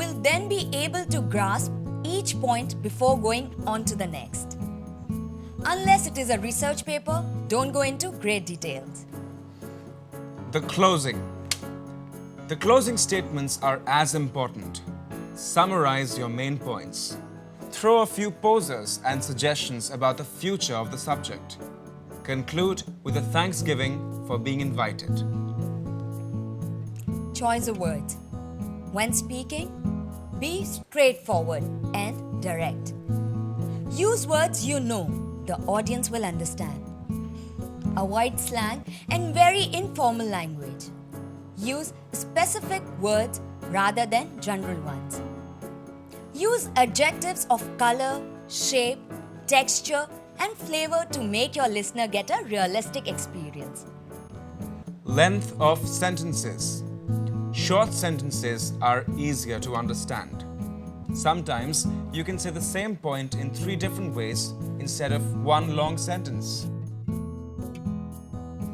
will then be able to grasp each point before going on to the next. Unless it is a research paper, don't go into great details. The closing. The closing statements are as important. Summarize your main points. Throw a few posers and suggestions about the future of the subject. Conclude with a thanksgiving for being invited. Choice of words. When speaking, be straightforward and direct. Use words you know the audience will understand. Avoid slang and very informal language. Use specific words rather than general ones. Use adjectives of color, shape, texture, and flavor to make your listener get a realistic experience. Length of sentences. Short sentences are easier to understand. Sometimes you can say the same point in 3 different ways instead of one long sentence.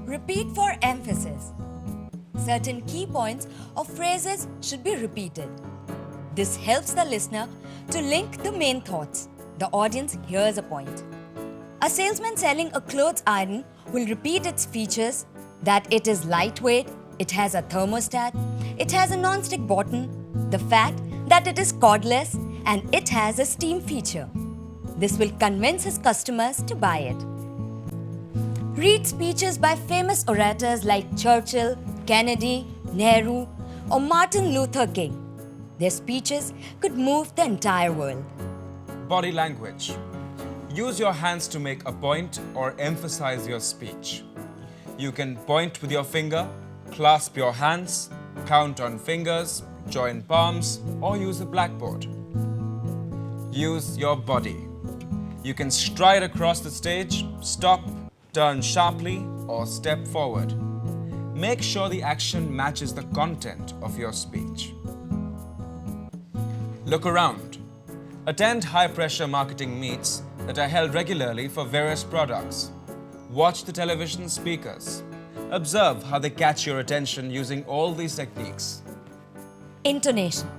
Repeat for emphasis. Certain key points or phrases should be repeated. This helps the listener to link the main thoughts. The audience hears a point. A salesman selling a clothes iron will repeat its features, that it is lightweight, it has a thermostat, it has a non-stick button, the fact that it is cordless, and it has a steam feature. This will convince his customers to buy it. Read speeches by famous orators like Churchill, Kennedy, Nehru, or Martin Luther King. Their speeches could move the entire world. Body language. Use your hands to make a point or emphasize your speech. You can point with your finger, clasp your hands, count on fingers, join palms, or use a blackboard. Use your body. You can stride across the stage, stop, turn sharply, or step forward. Make sure the action matches the content of your speech. Look around. Attend high-pressure marketing meets that are held regularly for various products. Watch the television speakers. Observe how they catch your attention using all these techniques. Intonation.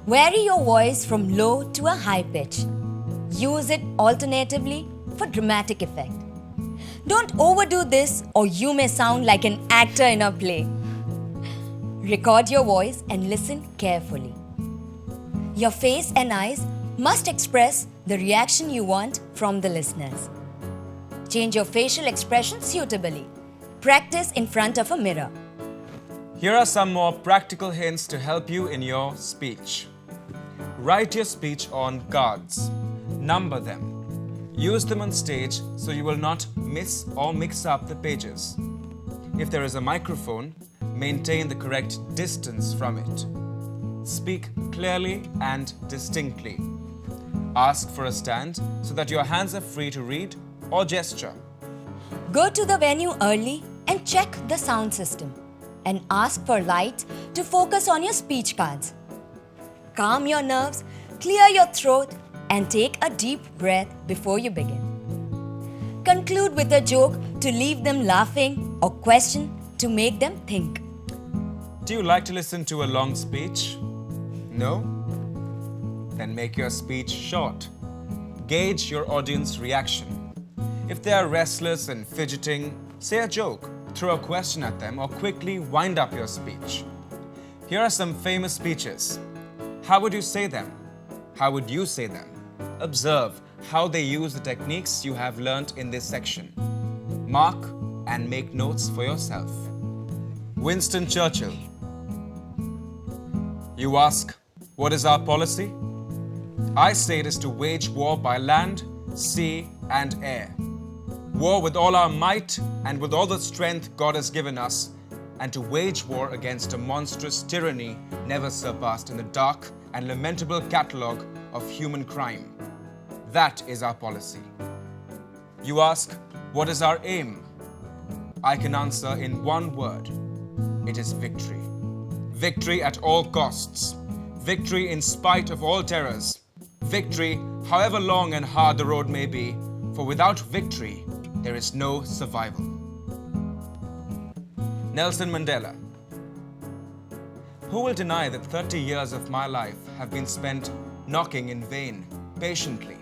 Vary your voice from low to a high pitch. Use it alternatively for dramatic effect. Don't overdo this or you may sound like an actor in a play. Record your voice and listen carefully. Your face and eyes must express the reaction you want from the listeners. Change your facial expression suitably. Practice in front of a mirror. Here are some more practical hints to help you in your speech. Write your speech on cards. Number them. Use them on stage so you will not miss or mix up the pages. If there is a microphone, maintain the correct distance from it. Speak clearly and distinctly. Ask for a stand so that your hands are free to read or gesture. Go to the venue early and check the sound system and ask for lights to focus on your speech cards. Calm your nerves, clear your throat, and take a deep breath before you begin. Conclude with a joke to leave them laughing or question to make them think. Do you like to listen to a long speech? No? Then make your speech short. Gauge your audience reaction. If they are restless and fidgeting, say a joke, throw a question at them, or quickly wind up your speech. Here are some famous speeches. How would you say them? How would you say them? Observe how they use the techniques you have learnt in this section. Mark and make notes for yourself. Winston Churchill. You ask, what is our policy? I say it is to wage war by land, sea, and air. War with all our might and with all the strength God has given us, and to wage war against a monstrous tyranny never surpassed in the dark and lamentable catalogue of human crime. That is our policy. You ask, what is our aim? I can answer in one word. It is victory. Victory at all costs. Victory in spite of all terrors. Victory, however long and hard the road may be, for without victory, there is no survival. Nelson Mandela. Who will deny that 30 years of my life have been spent knocking in vain, patiently,